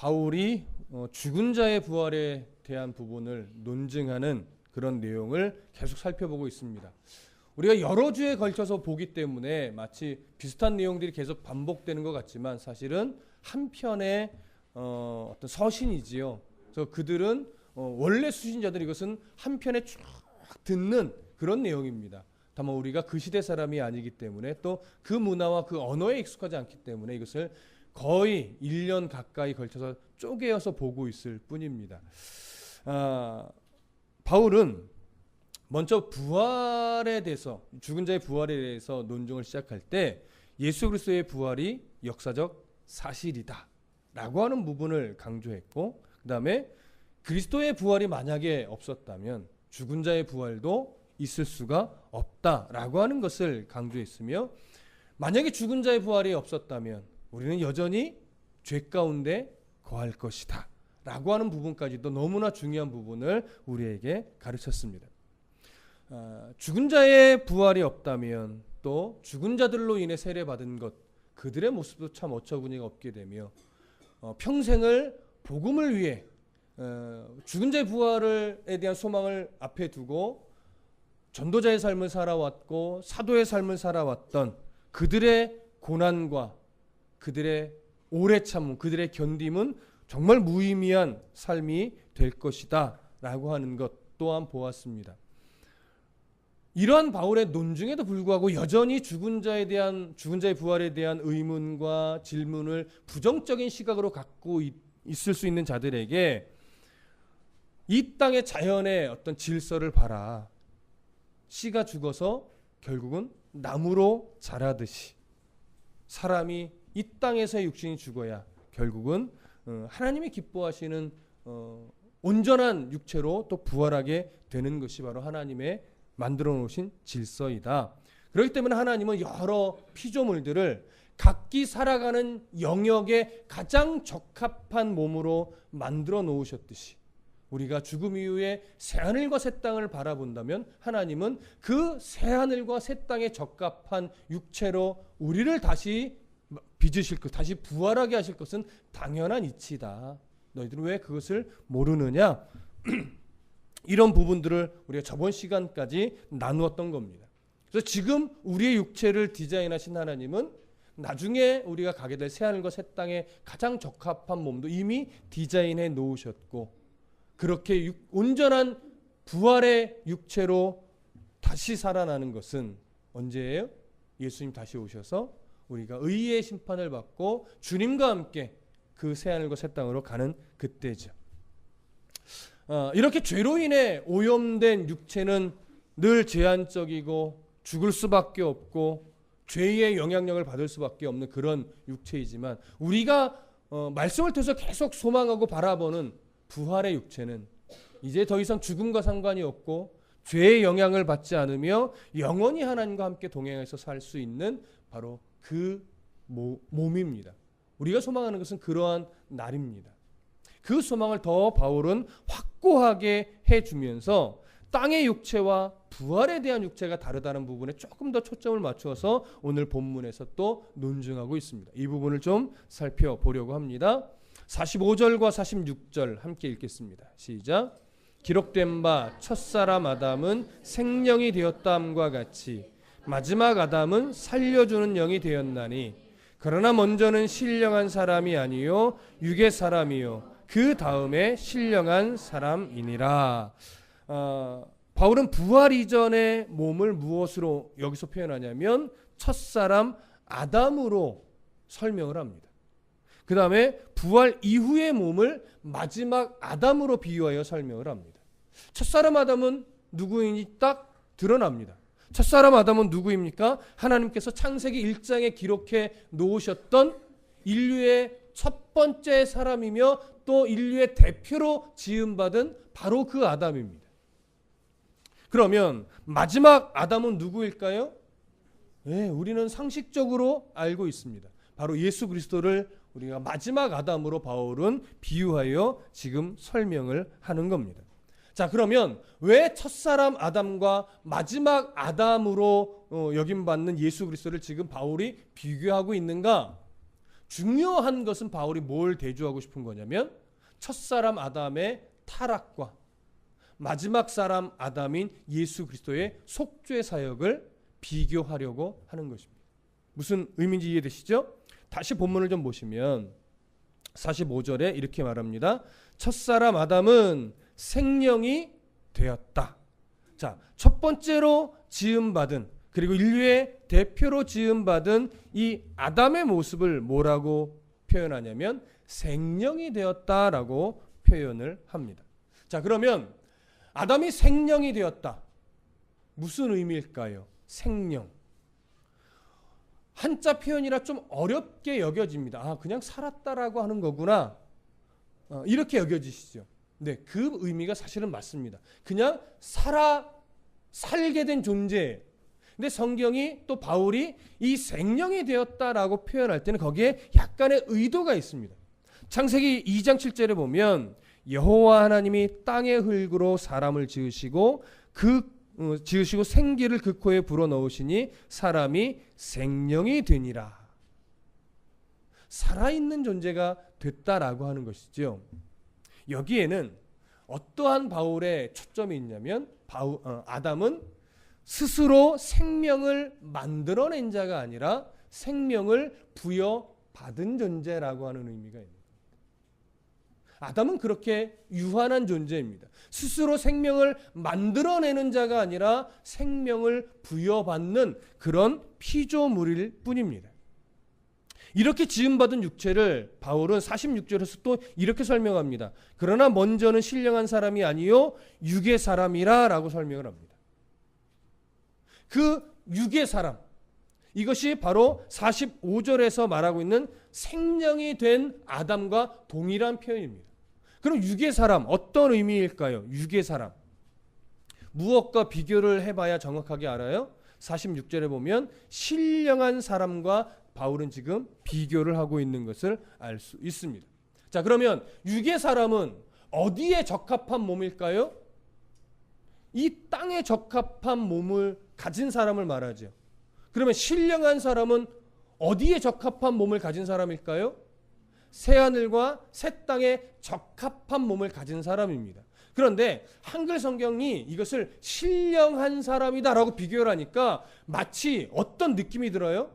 바울이 죽은 자의 부활에 대한 부분을 논증하는 그런 내용을 계속 살펴보고 있습니다. 우리가 여러 주에 걸쳐서 보기 때문에 마치 비슷한 내용들이 계속 반복되는 것 같지만 사실은 한 편의 어떤 서신이지요. 그래서 그들은 원래 수신자들은 이것은 한 편에 쭉 듣는 그런 내용입니다. 다만 우리가 그 시대 사람이 아니기 때문에 또 그 문화와 그 언어에 익숙하지 않기 때문에 이것을 거의 1년 가까이 걸쳐서 쪼개어서 보고 있을 뿐입니다. 바울은 먼저 부활에 대해서, 죽은 자의 부활에 대해서 논증을 시작할 때 예수 그리스도의 부활이 역사적 사실이다 라고 하는 부분을 강조했고, 그 다음에 그리스도의 부활이 만약에 없었다면 죽은 자의 부활도 있을 수가 없다라고 하는 것을 강조했으며, 만약에 죽은 자의 부활이 없었다면 우리는 여전히 죄 가운데 거할 것이다 라고 하는 부분까지도 너무나 중요한 부분을 우리에게 가르쳤습니다. 죽은 자의 부활이 없다면 또 죽은 자들로 인해 세례받은 것, 그들의 모습도 참 어처구니가 없게 되며 평생을 복음을 위해 죽은 자의 부활에 대한 소망을 앞에 두고 전도자의 삶을 살아왔고 사도의 삶을 살아왔던 그들의 고난과 그들의 오래 참음, 그들의 견딤은 정말 무의미한 삶이 될 것이다 라고 하는 것 또한 보았습니다. 이러한 바울의 논증에도 불구하고 여전히 죽은 자의 부활에 대한 의문과 질문을 부정적인 시각으로 갖고 있을 수 있는 자들에게 이 땅의 자연의 어떤 질서를 봐라. 씨가 죽어서 결국은 나무로 자라듯이 사람이 이 땅에서의 육신이 죽어야 결국은 하나님이 기뻐하시는 온전한 육체로 또 부활하게 되는 것이 바로 하나님의 만들어 놓으신 질서이다. 그렇기 때문에 하나님은 여러 피조물들을 각기 살아가는 영역에 가장 적합한 몸으로 만들어 놓으셨듯이 우리가 죽음 이후에 새하늘과 새 땅을 바라본다면 하나님은 그 새하늘과 새 땅에 적합한 육체로 우리를 다시 빚으실 것, 다시 부활하게 하실 것은 당연한 이치다. 너희들은 왜 그것을 모르느냐? 이런 부분들을 우리가 저번 시간까지 나누었던 겁니다. 그래서 지금 우리의 육체를 디자인하신 하나님은 나중에 우리가 가게 될 새하늘과 새 땅에 가장 적합한 몸도 이미 디자인해 놓으셨고, 그렇게 온전한 부활의 육체로 다시 살아나는 것은 언제예요? 예수님 다시 오셔서 우리가 의의 심판을 받고 주님과 함께 그 새하늘과 새 땅으로 가는 그때죠. 이렇게 죄로 인해 오염된 육체는 늘 제한적이고 죽을 수밖에 없고 죄의 영향력을 받을 수밖에 없는 그런 육체이지만, 우리가 말씀을 통해서 계속 소망하고 바라보는 부활의 육체는 이제 더 이상 죽음과 상관이 없고 죄의 영향을 받지 않으며 영원히 하나님과 함께 동행해서 살 수 있는 바로 그 몸입니다. 우리가 소망하는 것은 그러한 날입니다. 그 소망을 더 바울은 확고하게 해주면서 땅의 육체와 부활에 대한 육체가 다르다는 부분에 조금 더 초점을 맞추어서 오늘 본문에서 또 논증하고 있습니다. 이 부분을 좀 살펴보려고 합니다. 45절과 46절 함께 읽겠습니다. 시작. 기록된 바 첫사람 아담은 생령이 되었다함과 같이 마지막 아담은 살려주는 영이 되었나니, 그러나 먼저는 신령한 사람이 아니요 육의 사람이요 그 다음에 신령한 사람이니라. 바울은 부활 이전의 몸을 무엇으로 여기서 표현하냐면 첫사람 아담으로 설명을 합니다. 그 다음에 부활 이후의 몸을 마지막 아담으로 비유하여 설명을 합니다. 첫사람 아담은 누구인지 딱 드러납니다. 첫사람 아담은 누구입니까? 하나님께서 창세기 1장에 기록해 놓으셨던 인류의 첫 번째 사람이며 또 인류의 대표로 지음받은 바로 그 아담입니다. 그러면 마지막 아담은 누구일까요? 네, 우리는 상식적으로 알고 있습니다. 바로 예수 그리스도를 우리가 마지막 아담으로 바울은 비유하여 지금 설명을 하는 겁니다. 자, 그러면 왜 첫사람 아담과 마지막 아담으로 여김받는 예수 그리스도를 지금 바울이 비교하고 있는가? 중요한 것은 바울이 뭘 대조하고 싶은 거냐면 첫사람 아담의 타락과 마지막 사람 아담인 예수 그리스도의 속죄 사역을 비교하려고 하는 것입니다. 무슨 의미인지 이해되시죠? 다시 본문을 좀 보시면 45절에 이렇게 말합니다. 첫사람 아담은 생명이 되었다. 자, 첫 번째로 지음받은, 그리고 인류의 대표로 지음받은 이 아담의 모습을 뭐라고 표현하냐면 생명이 되었다라고 표현을 합니다. 자, 그러면 아담이 생명이 되었다. 무슨 의미일까요? 생명. 한자 표현이라 좀 어렵게 여겨집니다. 아, 그냥 살았다라고 하는 거구나. 이렇게 여겨지시죠. 네, 그 의미가 사실은 맞습니다. 그냥 살게 된 존재. 근데 성경이 또 바울이 이 생명이 되었다라고 표현할 때는 거기에 약간의 의도가 있습니다. 창세기 2장 7절에 보면 여호와 하나님이 땅의 흙으로 사람을 지으시고 생기를 그 코에 불어넣으시니 사람이 생명이 되니라. 살아있는 존재가 됐다라고 하는 것이죠. 여기에는 어떠한 바울의 초점이 있냐면 아담은 스스로 생명을 만들어낸 자가 아니라 생명을 부여받은 존재라고 하는 의미가 있습니다. 아담은 그렇게 유한한 존재입니다. 스스로 생명을 만들어내는 자가 아니라 생명을 부여받는 그런 피조물일 뿐입니다. 이렇게 지음받은 육체를 바울은 46절에서 또 이렇게 설명합니다. 그러나 먼저는 신령한 사람이 아니요 육의 사람이라 라고 설명을 합니다. 그 육의 사람, 이것이 바로 45절에서 말하고 있는 생명이 된 아담과 동일한 표현입니다. 그럼 육의 사람 어떤 의미일까요? 육의 사람 무엇과 비교를 해봐야 정확하게 알아요? 46절에 보면 신령한 사람과 바울은 지금 비교를 하고 있는 것을 알 수 있습니다. 자, 그러면 육의 사람은 어디에 적합한 몸일까요? 이 땅에 적합한 몸을 가진 사람을 말하죠. 그러면 신령한 사람은 어디에 적합한 몸을 가진 사람일까요? 새하늘과 새 땅에 적합한 몸을 가진 사람입니다. 그런데 한글 성경이 이것을 신령한 사람이다라고 비교를 하니까 마치 어떤 느낌이 들어요?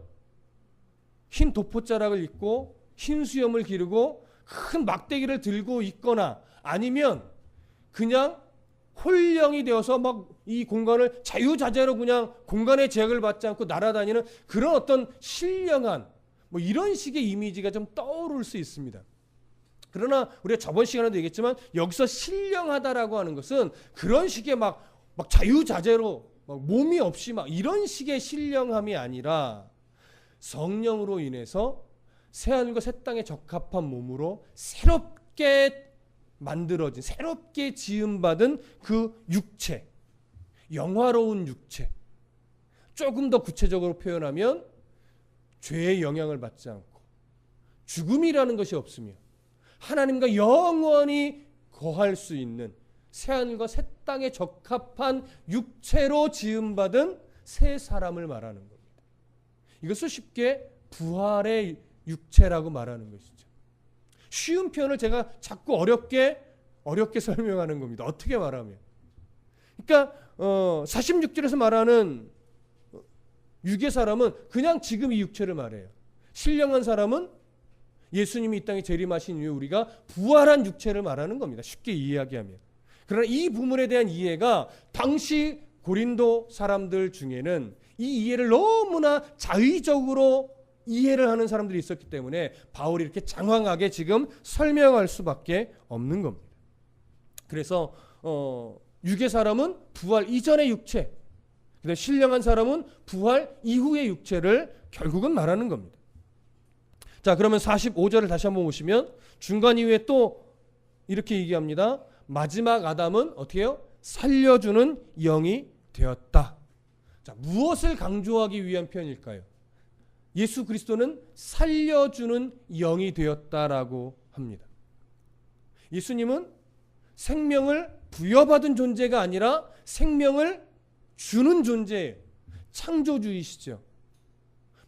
흰 도포자락을 입고 흰 수염을 기르고 큰 막대기를 들고 있거나 아니면 그냥 홀령이 되어서 막 이 공간을 자유자재로 그냥 공간의 제약을 받지 않고 날아다니는 그런 어떤 신령한 뭐 이런 식의 이미지가 좀 떠오를 수 있습니다. 그러나 우리가 저번 시간에도 얘기했지만 여기서 신령하다라고 하는 것은 그런 식의 막 자유자재로 막 몸이 없이 막 이런 식의 신령함이 아니라 성령으로 인해서 새하늘과 새 땅에 적합한 몸으로 새롭게 만들어진, 새롭게 지음받은 그 육체, 영화로운 육체. 조금 더 구체적으로 표현하면 죄의 영향을 받지 않고 죽음이라는 것이 없으며 하나님과 영원히 거할 수 있는 새하늘과 새 땅에 적합한 육체로 지음받은 새 사람을 말하는 겁니다. 이것을 쉽게 부활의 육체라고 말하는 것이죠. 쉬운 표현을 제가 자꾸 어렵게 설명하는 겁니다. 어떻게 말하면. 그러니까 46절에서 말하는 육의 사람은 그냥 지금 이 육체를 말해요. 신령한 사람은 예수님이 이 땅에 재림하신 이후에 우리가 부활한 육체를 말하는 겁니다. 쉽게 이야기하면. 그러나 이 부분에 대한 이해가 당시 고린도 사람들 중에는 이 이해를 너무나 자의적으로 이해를 하는 사람들이 있었기 때문에 바울이 이렇게 장황하게 지금 설명할 수밖에 없는 겁니다. 그래서 육의 사람은 부활 이전의 육체, 근데 신령한 사람은 부활 이후의 육체를 결국은 말하는 겁니다. 자, 그러면 45절을 다시 한번 보시면 중간 이후에 또 이렇게 얘기합니다. 마지막 아담은 어떻게 해요? 살려주는 영이 되었다. 자, 무엇을 강조하기 위한 표현일까요? 예수 그리스도는 살려주는 영이 되었다라고 합니다. 예수님은 생명을 부여받은 존재가 아니라 생명을 주는 존재예요. 창조주이시죠.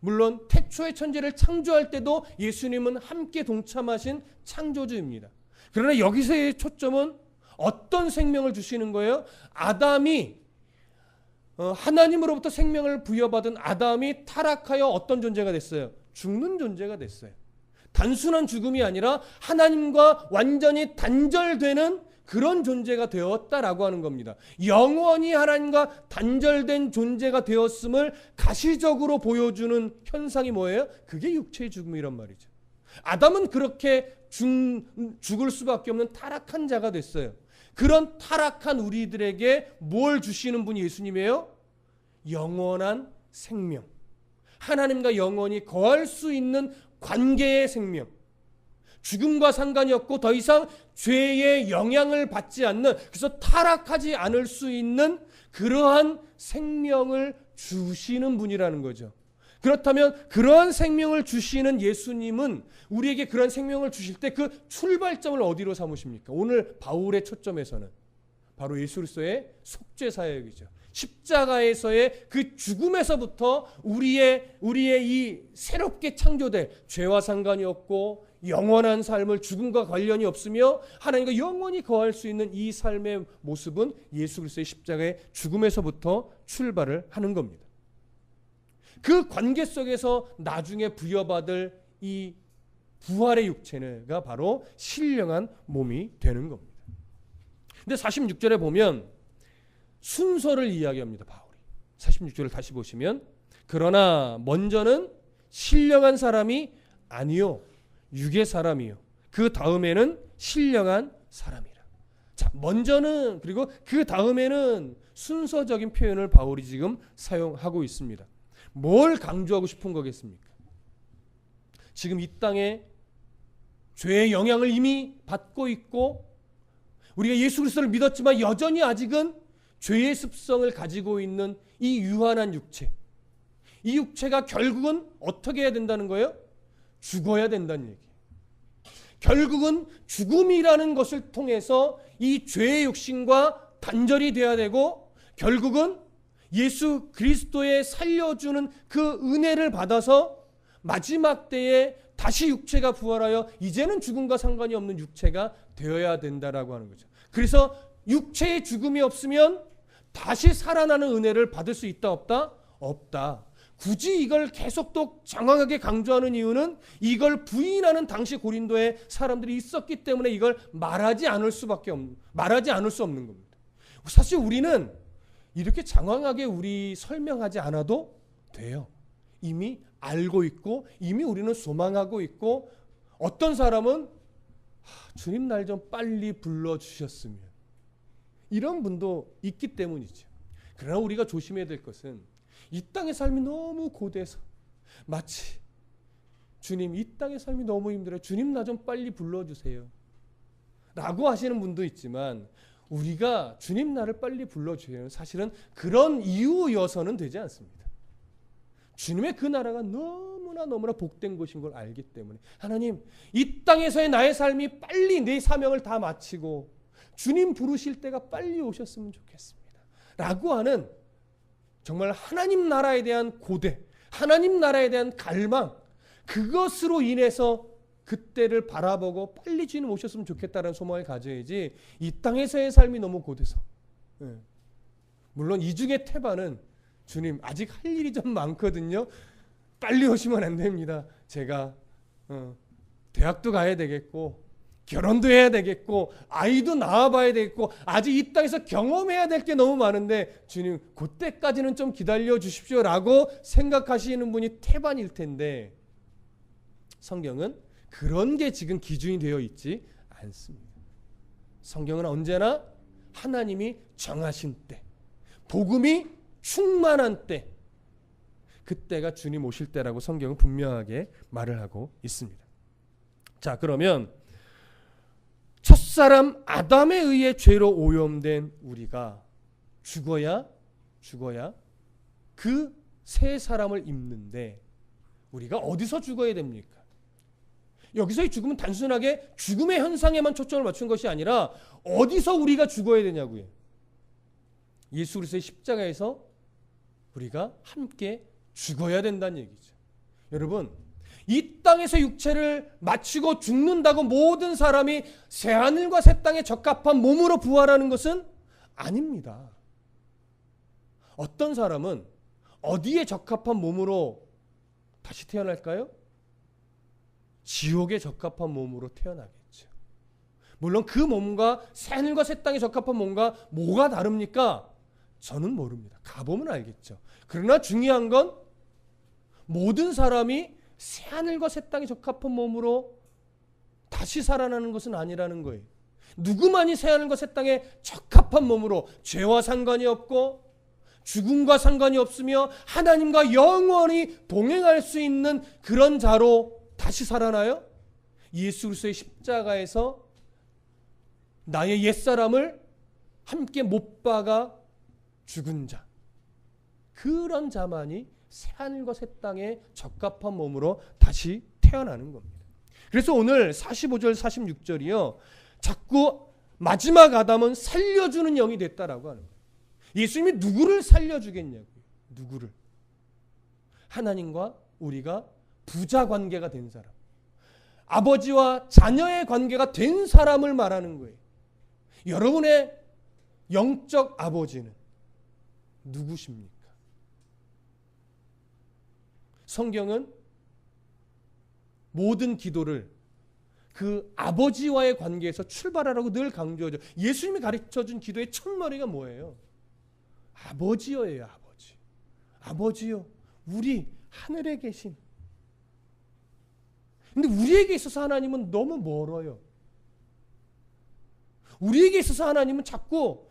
물론 태초의 천지를 창조할 때도 예수님은 함께 동참하신 창조주입니다. 그러나 여기서의 초점은 어떤 생명을 주시는 거예요? 아담이 하나님으로부터 생명을 부여받은 아담이 타락하여 어떤 존재가 됐어요? 죽는 존재가 됐어요. 단순한 죽음이 아니라 하나님과 완전히 단절되는 그런 존재가 되었다라고 하는 겁니다. 영원히 하나님과 단절된 존재가 되었음을 가시적으로 보여주는 현상이 뭐예요? 그게 육체의 죽음이란 말이죠. 아담은 그렇게 죽을 수밖에 없는 타락한 자가 됐어요. 그런 타락한 우리들에게 뭘 주시는 분이 예수님이에요? 영원한 생명. 하나님과 영원히 거할 수 있는 관계의 생명. 죽음과 상관이 없고 더 이상 죄의 영향을 받지 않는, 그래서 타락하지 않을 수 있는 그러한 생명을 주시는 분이라는 거죠. 그렇다면 그러한 생명을 주시는 예수님은 우리에게 그런 생명을 주실 때 그 출발점을 어디로 삼으십니까? 오늘 바울의 초점에서는 바로 예수 그리스도의 속죄 사역이죠. 십자가에서의 그 죽음에서부터 우리의 이 새롭게 창조될, 죄와 상관이 없고 영원한 삶을 죽음과 관련이 없으며 하나님과 영원히 거할 수 있는 이 삶의 모습은 예수 그리스도의 십자가의 죽음에서부터 출발을 하는 겁니다. 그 관계 속에서 나중에 부여받을 이 부활의 육체가 바로 신령한 몸이 되는 겁니다. 근데 46절에 보면 순서를 이야기합니다. 바울이 46절을 다시 보시면, 그러나 먼저는 신령한 사람이 아니요 육의 사람이요 그 다음에는 신령한 사람이라. 자, 먼저는, 그리고 그 다음에는 순서적인 표현을 바울이 지금 사용하고 있습니다. 뭘 강조하고 싶은 거겠습니까? 지금 이 땅에 죄의 영향을 이미 받고 있고 우리가 예수 그리스도를 믿었지만 여전히 아직은 죄의 습성을 가지고 있는 이 유한한 육체, 이 육체가 결국은 어떻게 해야 된다는 거예요? 죽어야 된다는 얘기예요. 결국은 죽음이라는 것을 통해서 이 죄의 육신과 단절이 돼야 되고, 결국은 예수 그리스도의 살려주는 그 은혜를 받아서 마지막 때에 다시 육체가 부활하여 이제는 죽음과 상관이 없는 육체가 되어야 된다라고 하는 거죠. 그래서 육체의 죽음이 없으면 다시 살아나는 은혜를 받을 수 있다 없다? 없다. 굳이 이걸 계속 또 장황하게 강조하는 이유는 이걸 부인하는 당시 고린도에 사람들이 있었기 때문에 이걸 말하지 않을 수 없는 겁니다. 사실 우리는 이렇게 장황하게 우리 설명하지 않아도 돼요. 이미 알고 있고 이미 우리는 소망하고 있고, 어떤 사람은 주님 날 좀 빨리 불러주셨으면, 이런 분도 있기 때문이죠. 그러나 우리가 조심해야 될 것은 이 땅의 삶이 너무 고돼서 마치 주님 이 땅의 삶이 너무 힘들어요, 주님 나 좀 빨리 불러주세요 라고 하시는 분도 있지만, 우리가 주님 나를 빨리 불러주세요 사실은 그런 이유여서는 되지 않습니다. 주님의 그 나라가 너무나 복된 곳인 걸 알기 때문에, 하나님 이 땅에서의 나의 삶이 빨리 내 사명을 다 마치고 주님 부르실 때가 빨리 오셨으면 좋겠습니다 라고 하는, 정말 하나님 나라에 대한 고대, 하나님 나라에 대한 갈망, 그것으로 인해서 그때를 바라보고 빨리 주님 오셨으면 좋겠다는 소망을 가져야지, 이 땅에서의 삶이 너무 고돼서, 물론 이 중에 태반은 주님 아직 할 일이 좀 많거든요, 빨리 오시면 안 됩니다, 제가 대학도 가야 되겠고 결혼도 해야 되겠고 아이도 낳아봐야 되겠고 아직 이 땅에서 경험해야 될 게 너무 많은데 주님 그때까지는 좀 기다려 주십시오 라고 생각하시는 분이 태반일 텐데, 성경은 그런 게 지금 기준이 되어 있지 않습니다. 성경은 언제나 하나님이 정하신 때, 복음이 충만한 때, 그때가 주님 오실 때라고 성경은 분명하게 말을 하고 있습니다. 자, 그러면 첫사람 아담에 의해 죄로 오염된 우리가 죽어야 그 새 사람을 입는데, 우리가 어디서 죽어야 됩니까? 여기서의 죽음은 단순하게 죽음의 현상에만 초점을 맞춘 것이 아니라 어디서 우리가 죽어야 되냐고요. 예수 그리스도의 십자가에서 우리가 함께 죽어야 된다는 얘기죠. 여러분, 이 땅에서 육체를 마치고 죽는다고 모든 사람이 새하늘과 새 땅에 적합한 몸으로 부활하는 것은 아닙니다. 어떤 사람은 어디에 적합한 몸으로 다시 태어날까요? 지옥에 적합한 몸으로 태어나겠죠. 물론 그 몸과 새하늘과 새 땅에 적합한 몸과 뭐가 다릅니까? 저는 모릅니다. 가보면 알겠죠. 그러나 중요한 건 모든 사람이 새하늘과 새 땅에 적합한 몸으로 다시 살아나는 것은 아니라는 거예요. 누구만이 새하늘과 새 땅에 적합한 몸으로 죄와 상관이 없고 죽음과 상관이 없으며 하나님과 영원히 동행할 수 있는 그런 자로 다시 살아나요? 예수 그리스도의 십자가에서 나의 옛사람을 함께 못 박아 죽은 자, 그런 자만이 새하늘과 새 땅에 적합한 몸으로 다시 태어나는 겁니다. 그래서 오늘 45절 46절이요, 자꾸 마지막 아담은 살려주는 영이 됐다라고 하는 거예요. 예수님이 누구를 살려주겠냐고요. 누구를? 하나님과 우리가 부자 관계가 된 사람, 아버지와 자녀의 관계가 된 사람을 말하는 거예요. 여러분의 영적 아버지는 누구십니까? 성경은 모든 기도를 그 아버지와의 관계에서 출발하라고 늘 강조하죠. 예수님이 가르쳐준 기도의 첫머리가 뭐예요? 아버지여예요. 아버지. 아버지요, 우리 하늘에 계신. 근데 우리에게 있어서 하나님은 너무 멀어요. 우리에게 있어서 하나님은 자꾸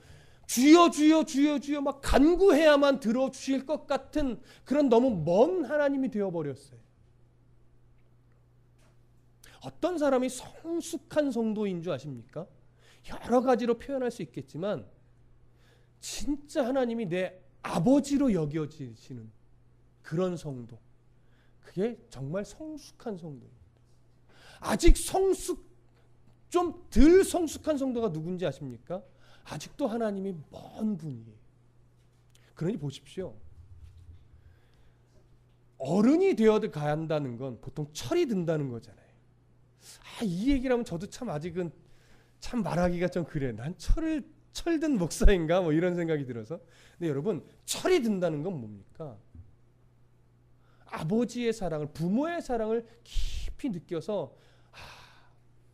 주여 주여 주여 주여 막 간구해야만 들어주실 것 같은 그런 너무 먼 하나님이 되어버렸어요. 어떤 사람이 성숙한 성도인 줄 아십니까? 여러 가지로 표현할 수 있겠지만 진짜 하나님이 내 아버지로 여겨지시는 그런 성도, 그게 정말 성숙한 성도입니다. 아직 좀 덜 성숙한 성도가 누군지 아십니까? 아직도 하나님이 먼 분이에요. 그러니 보십시오. 어른이 되어도 가야 한다는 건 보통 철이 든다는 거잖아요. 이 얘기를 하면 저도 참 아직은 참 말하기가 좀 그래. 난 철든 목사인가 뭐 이런 생각이 들어서. 근데 여러분, 철이 든다는 건 뭡니까? 아버지의 사랑을, 부모의 사랑을 깊이 느껴서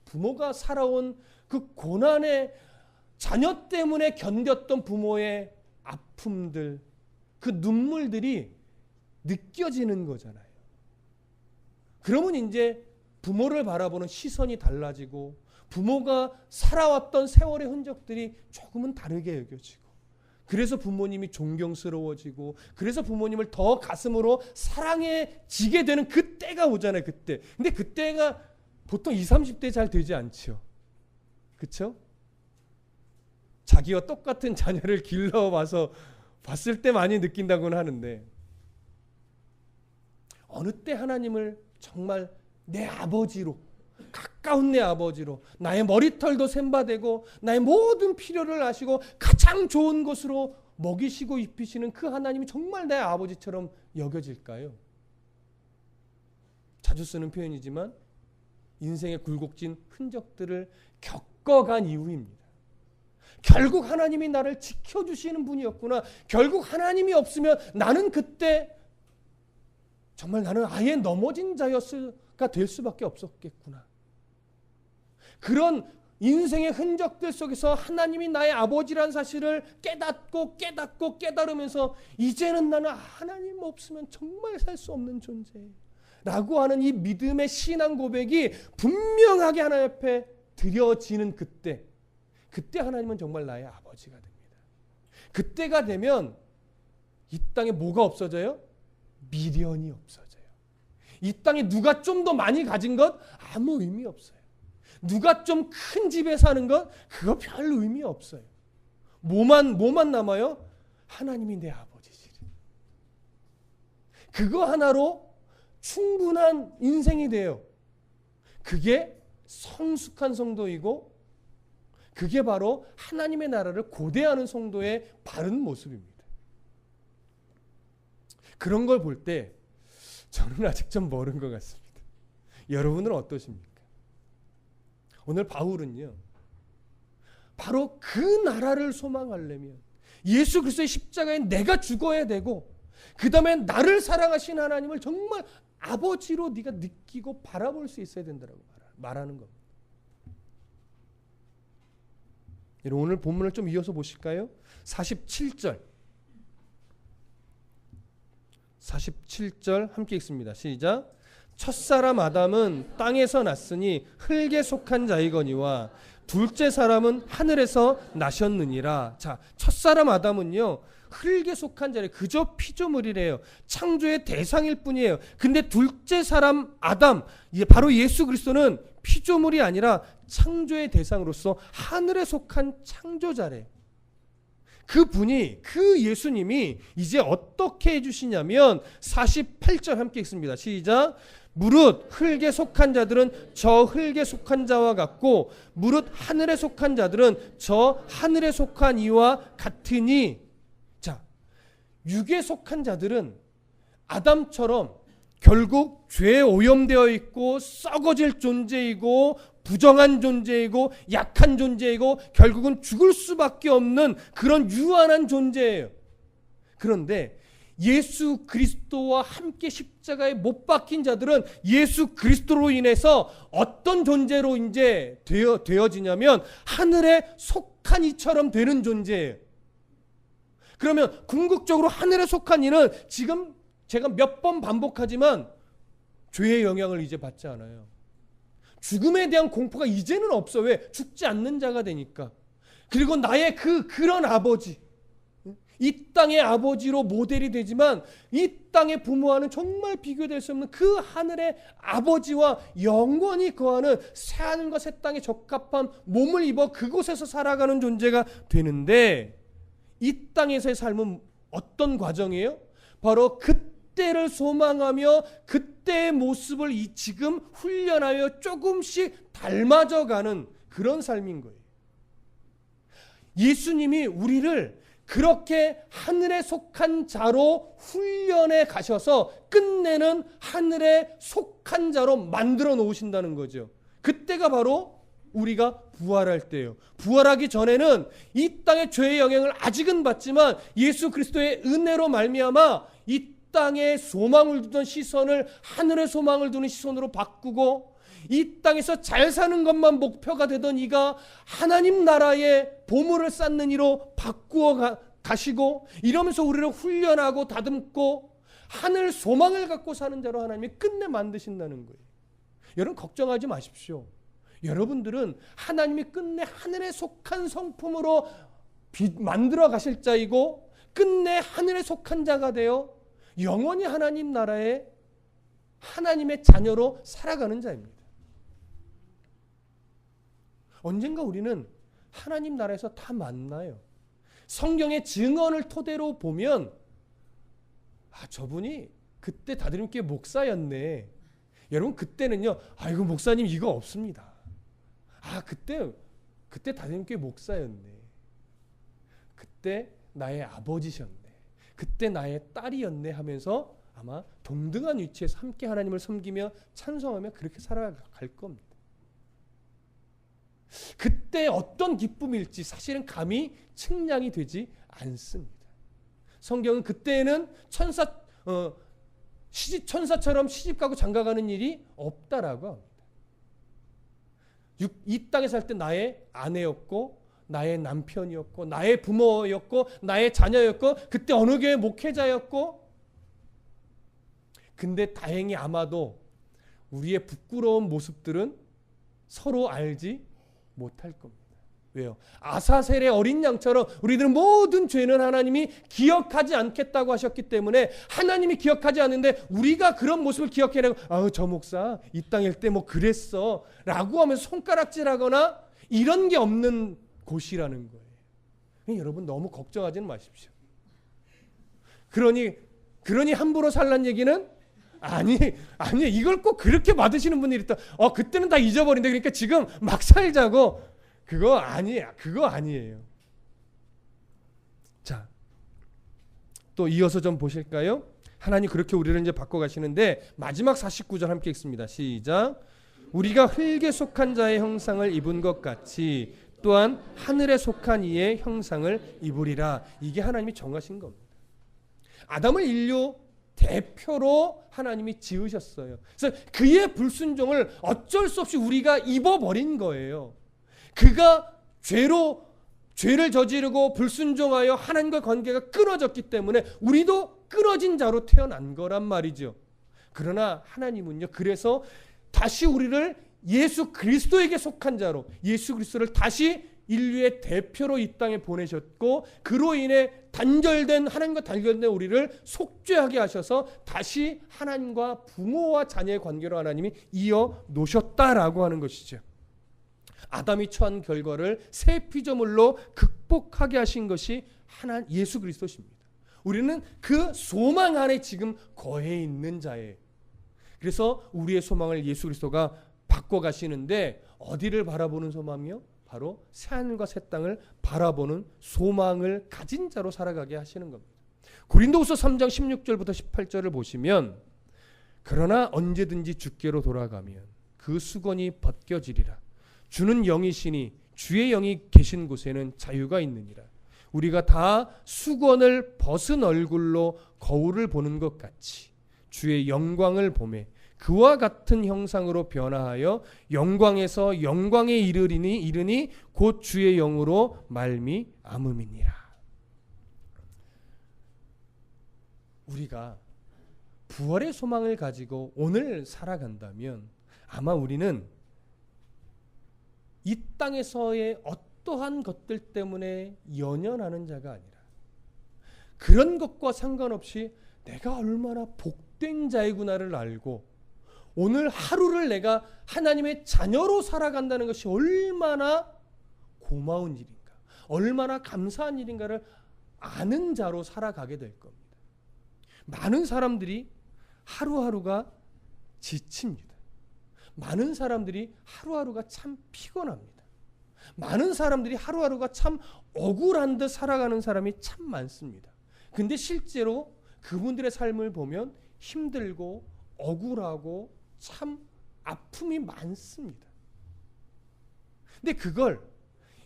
부모가 살아온 그 고난의, 자녀 때문에 견뎠던 부모의 아픔들, 그 눈물들이 느껴지는 거잖아요. 그러면 이제 부모를 바라보는 시선이 달라지고 부모가 살아왔던 세월의 흔적들이 조금은 다르게 여겨지고, 그래서 부모님이 존경스러워지고, 그래서 부모님을 더 가슴으로 사랑해지게 되는 그때가 오잖아요. 그때. 근데 그때가 보통 20, 30대 잘 되지 않죠. 그렇죠? 자기와 똑같은 자녀를 길러와서 봤을 때 많이 느낀다고는 하는데, 어느 때 하나님을 정말 내 아버지로, 가까운 내 아버지로, 나의 머리털도 샘바되고 나의 모든 필요를 아시고 가장 좋은 것으로 먹이시고 입히시는 그 하나님이 정말 내 아버지처럼 여겨질까요? 자주 쓰는 표현이지만 인생의 굴곡진 흔적들을 겪어간 이후입니다. 결국 하나님이 나를 지켜주시는 분이었구나. 결국 하나님이 없으면 나는 그때 정말 나는 아예 넘어진 자가 될 수밖에 없었겠구나. 그런 인생의 흔적들 속에서 하나님이 나의 아버지란 사실을 깨닫고 깨달으면서 이제는 나는 하나님 없으면 정말 살 수 없는 존재라고 하는 이 믿음의 신앙 고백이 분명하게 하나님 앞에 드려지는 그때 하나님은 정말 나의 아버지가 됩니다. 그때가 되면 이 땅에 뭐가 없어져요? 미련이 없어져요. 이 땅에 누가 좀 더 많이 가진 것 아무 의미 없어요. 누가 좀 큰 집에 사는 것 그거 별 의미 없어요. 뭐만 남아요? 하나님이 내 아버지시래. 그거 하나로 충분한 인생이 돼요. 그게 성숙한 성도이고, 그게 바로 하나님의 나라를 고대하는 성도의 바른 모습입니다. 그런 걸 볼 때 저는 아직 좀 멀은 것 같습니다. 여러분은 어떠십니까? 오늘 바울은요, 바로 그 나라를 소망하려면 예수 그리스도의 십자가에 내가 죽어야 되고, 그 다음에 나를 사랑하신 하나님을 정말 아버지로 네가 느끼고 바라볼 수 있어야 된다고 말하는 겁니다. 오늘 본문을 좀 이어서 보실까요? 47절 함께 읽습니다. 시작. 첫사람 아담은 땅에서 났으니 흙에 속한 자이거니와 둘째 사람은 하늘에서 나셨느니라. 자, 첫사람 아담은요, 흙에 속한 자래, 그저 피조물이래요. 창조의 대상일 뿐이에요. 근데 둘째 사람 아담, 바로 예수 그리스도는 피조물이 아니라 창조의 대상으로서 하늘에 속한 창조자래요. 그분이, 그 예수님이 이제 어떻게 해주시냐면 48절 함께 읽습니다. 시작. 무릇 흙에 속한 자들은 저 흙에 속한 자와 같고 무릇 하늘에 속한 자들은 저 하늘에 속한 이와 같으니. 자, 육에 속한 자들은 아담처럼 결국 죄에 오염되어 있고 썩어질 존재이고 부정한 존재이고 약한 존재이고 결국은 죽을 수밖에 없는 그런 유한한 존재예요. 그런데 예수 그리스도와 함께 십자가에 못 박힌 자들은 예수 그리스도로 인해서 어떤 존재로 이제 되어지냐면 하늘에 속한 이처럼 되는 존재예요. 그러면 궁극적으로 하늘에 속한 이는 지금 제가 몇 번 반복하지만 죄의 영향을 이제 받지 않아요. 죽음에 대한 공포가 이제는 없어. 왜? 죽지 않는 자가 되니까. 그리고 나의 그런 아버지, 이 땅의 아버지로 모델이 되지만 이 땅의 부모와는 정말 비교될 수 없는 그 하늘의 아버지와 영원히 거하는 새하늘과 새 땅에 적합한 몸을 입어 그곳에서 살아가는 존재가 되는데, 이 땅에서의 삶은 어떤 과정이에요? 바로 그때를 소망하며 그때의 모습을 지금 훈련하여 조금씩 닮아져가는 그런 삶인 거예요. 예수님이 우리를 그렇게 하늘에 속한 자로 훈련해 가셔서 끝내는 하늘에 속한 자로 만들어 놓으신다는 거죠. 그때가 바로 우리가 부활할 때예요. 부활하기 전에는 이 땅의 죄의 영향을 아직은 받지만 예수 그리스도의 은혜로 말미암아 이 땅에 소망을 두던 시선을 하늘의 소망을 두는 시선으로 바꾸고, 이 땅에서 잘 사는 것만 목표가 되던 이가 하나님 나라의 보물을 쌓는 이로 바꾸어 가시고, 이러면서 우리를 훈련하고 다듬고 하늘 소망을 갖고 사는 자로 하나님이 끝내 만드신다는 거예요. 여러분 걱정하지 마십시오. 여러분들은 하나님이 끝내 하늘에 속한 성품으로 만들어 가실 자이고 끝내 하늘에 속한 자가 되어 영원히 하나님 나라의 하나님의 자녀로 살아가는 자입니다. 언젠가 우리는 하나님 나라에서 다 만나요. 성경의 증언을 토대로 보면 저분이 그때 다드림교회 목사였네. 여러분 그때는요, 아이고 목사님 이거 없습니다. 그때 다드림교회 목사였네. 그때 나의 아버지셨네. 그때 나의 딸이었네 하면서 아마 동등한 위치에서 함께 하나님을 섬기며 찬송하며 그렇게 살아갈 겁니다. 그때 어떤 기쁨일지 사실은 감히 측량이 되지 않습니다. 성경은 그때는 천사처럼 시집가고 장가가는 일이 없다라고 합니다. 이 땅에 살 때 나의 아내였고 나의 남편이었고 나의 부모였고 나의 자녀였고 그때 어느 교회 목회자였고, 근데 다행히 아마도 우리의 부끄러운 모습들은 서로 알지 못할 겁니다. 왜요? 아사셀의 어린 양처럼 우리들은 모든 죄는 하나님이 기억하지 않겠다고 하셨기 때문에 하나님이 기억하지 않는데 우리가 그런 모습을 기억해내고 저 목사 이 땅일 때 뭐 그랬어 라고 하면서 손가락질하거나 이런 게 없는 곳이라는 거예요. 여러분 너무 걱정하지는 마십시오. 그러니 함부로 살란 얘기는 아니 이걸 꼭 그렇게 받으시는 분들이 있다. 그때는 다 잊어버린다. 그러니까 지금 막 살자고. 그거 아니에요. 자, 또 이어서 좀 보실까요? 하나님 그렇게 우리를 이제 바꿔가시는데 마지막 49절 함께 읽습니다. 시작. 우리가 흙에 속한 자의 형상을 입은 것 같이 또한 하늘에 속한 이의 형상을 입으리라. 이게 하나님이 정하신 겁니다. 아담을 인류 대표로 하나님이 지으셨어요. 그래서 그의 불순종을 어쩔 수 없이 우리가 입어버린 거예요. 그가 죄를 저지르고 불순종하여 하나님과 관계가 끊어졌기 때문에 우리도 끊어진 자로 태어난 거란 말이죠. 그러나 하나님은요, 그래서 다시 우리를 예수 그리스도에게 속한 자로, 예수 그리스도를 다시 인류의 대표로 이 땅에 보내셨고, 그로 인해 하나님과 단절된 우리를 속죄하게 하셔서 다시 하나님과 부모와 자녀의 관계로 하나님이 이어 놓으셨다라고 하는 것이죠. 아담이 처한 결과를 새 피조물로 극복하게 하신 것이 예수 그리스도십니다. 우리는 그 소망 안에 지금 거해 있는 자예요. 그래서 우리의 소망을 예수 그리스도가 바꿔가시는데 어디를 바라보는 소망이요? 바로 새하늘과 새 땅을 바라보는 소망을 가진 자로 살아가게 하시는 겁니다. 고린도후서 3장 16절부터 18절을 보시면 그러나 언제든지 주께로 돌아가면 그 수건이 벗겨지리라. 주는 영이시니 주의 영이 계신 곳에는 자유가 있느니라. 우리가 다 수건을 벗은 얼굴로 거울을 보는 것 같이 주의 영광을 보매 그와 같은 형상으로 변화하여 영광에서 영광에 이르니 곧 주의 영으로 말미암음이니라. 우리가 부활의 소망을 가지고 오늘 살아간다면 아마 우리는 이 땅에서의 어떠한 것들 때문에 연연하는 자가 아니라 그런 것과 상관없이 내가 얼마나 복된 자이구나를 알고 오늘 하루를 내가 하나님의 자녀로 살아간다는 것이 얼마나 고마운 일인가, 얼마나 감사한 일인가를 아는 자로 살아가게 될 겁니다. 많은 사람들이 하루하루가 지칩니다. 많은 사람들이 하루하루가 참 피곤합니다. 많은 사람들이 하루하루가 참 억울한 듯 살아가는 사람이 참 많습니다. 근데 실제로 그분들의 삶을 보면 힘들고 억울하고 참 아픔이 많습니다. 근데 그걸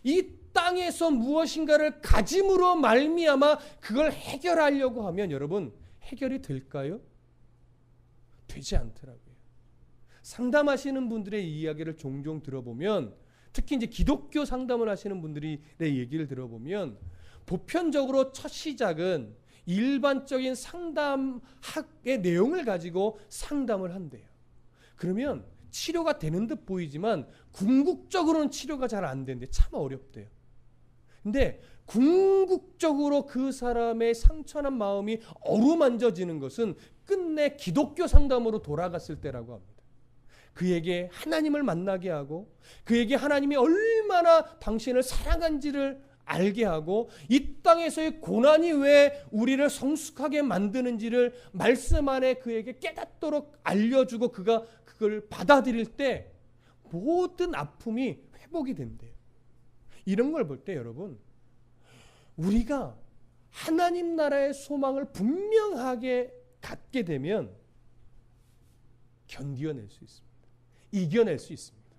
이 땅에서 무엇인가를 가짐으로 말미암아 그걸 해결하려고 하면 여러분 해결이 될까요? 되지 않더라고요. 상담하시는 분들의 이야기를 종종 들어보면 특히 이제 기독교 상담을 하시는 분들의 얘기를 들어보면 보편적으로 첫 시작은 일반적인 상담학의 내용을 가지고 상담을 한대요. 그러면 치료가 되는 듯 보이지만 궁극적으로는 치료가 잘 안 되는데 참 어렵대요. 근데 궁극적으로 그 사람의 상처난 마음이 어루만져지는 것은 끝내 기독교 상담으로 돌아갔을 때라고 합니다. 그에게 하나님을 만나게 하고 그에게 하나님이 얼마나 당신을 사랑한지를 알게 하고 이 땅에서의 고난이 왜 우리를 성숙하게 만드는지를 말씀 안에 그에게 깨닫도록 알려주고 그가 그걸 받아들일 때 모든 아픔이 회복이 된대요. 이런 걸 볼 때 여러분 우리가 하나님 나라의 소망을 분명하게 갖게 되면 견뎌낼 수 있습니다. 이겨낼 수 있습니다.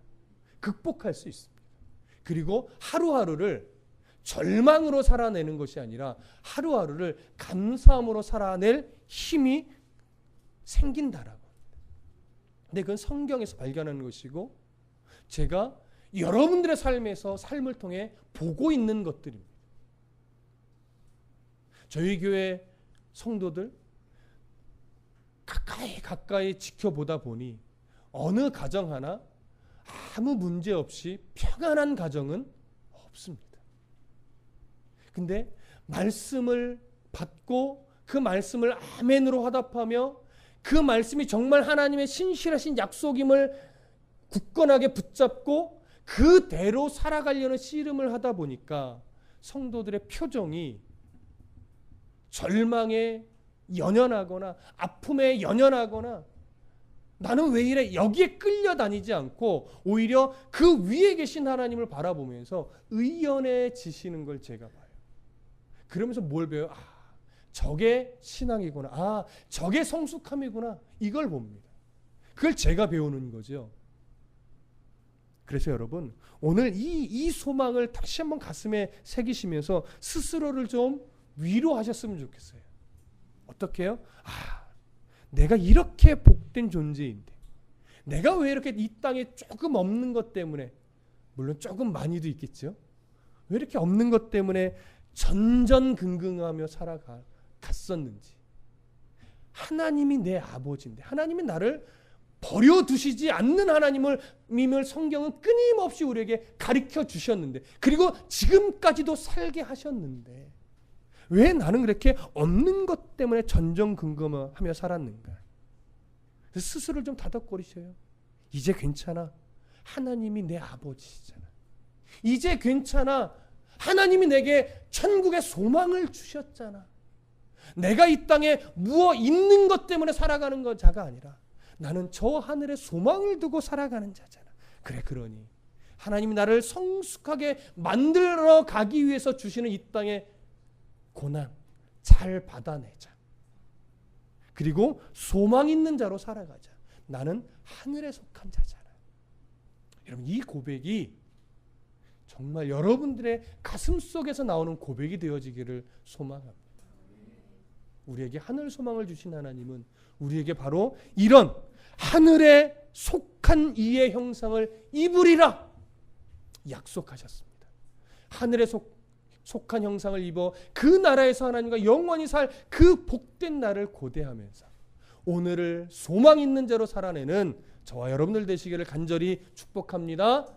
극복할 수 있습니다. 그리고 하루하루를 절망으로 살아내는 것이 아니라 하루하루를 감사함으로 살아낼 힘이 생긴다라고 합니다. 근데 그건 성경에서 발견하는 것이고 제가 여러분들의 삶을 통해 보고 있는 것들입니다. 저희 교회 성도들 가까이 지켜보다 보니 어느 가정 하나 아무 문제 없이 평안한 가정은 없습니다. 근데 말씀을 받고 그 말씀을 아멘으로 화답하며 그 말씀이 정말 하나님의 신실하신 약속임을 굳건하게 붙잡고 그대로 살아가려는 씨름을 하다 보니까 성도들의 표정이 절망에 연연하거나 아픔에 연연하거나 나는 왜 이래 여기에 끌려다니지 않고 오히려 그 위에 계신 하나님을 바라보면서 의연해지시는 걸 제가 봐요. 그러면서 뭘 배워요? 저게 신앙이구나. 아, 저게 성숙함이구나. 이걸 봅니다. 그걸 제가 배우는 거죠. 그래서 여러분, 오늘 이 소망을 다시 한번 가슴에 새기시면서 스스로를 좀 위로하셨으면 좋겠어요. 어떻게 해요? 아, 내가 이렇게 복된 존재인데, 내가 왜 이렇게 이 땅에 조금 없는 것 때문에, 물론 조금 많이도 있겠죠. 왜 이렇게 없는 것 때문에 전전긍긍하며 살아갔었는지. 하나님이 내 아버지인데, 하나님이 나를 버려두시지 않는 하나님을 성경은 끊임없이 우리에게 가르쳐 주셨는데, 그리고 지금까지도 살게 하셨는데, 왜 나는 그렇게 없는 것 때문에 전전긍긍하며 살았는가? 그래서 스스로를 좀 다독거리셔요. 이제 괜찮아. 하나님이 내 아버지시잖아. 이제 괜찮아. 하나님이 내게 천국의 소망을 주셨잖아. 내가 이 땅에 무엇 있는 것 때문에 살아가는 자가 아니라 나는 저 하늘에 소망을 두고 살아가는 자잖아. 그래, 그러니 하나님이 나를 성숙하게 만들어 가기 위해서 주시는 이 땅의 고난 잘 받아내자. 그리고 소망 있는 자로 살아가자. 나는 하늘에 속한 자잖아. 여러분, 이 고백이 정말 여러분들의 가슴 속에서 나오는 고백이 되어지기를 소망합니다. 우리에게 하늘 소망을 주신 하나님은 우리에게 바로 이런 하늘에 속한 이의 형상을 입으리라 약속하셨습니다. 하늘에 속한 형상을 입어 그 나라에서 하나님과 영원히 살 그 복된 날을 고대하면서 오늘을 소망 있는 자로 살아내는 저와 여러분들 되시기를 간절히 축복합니다.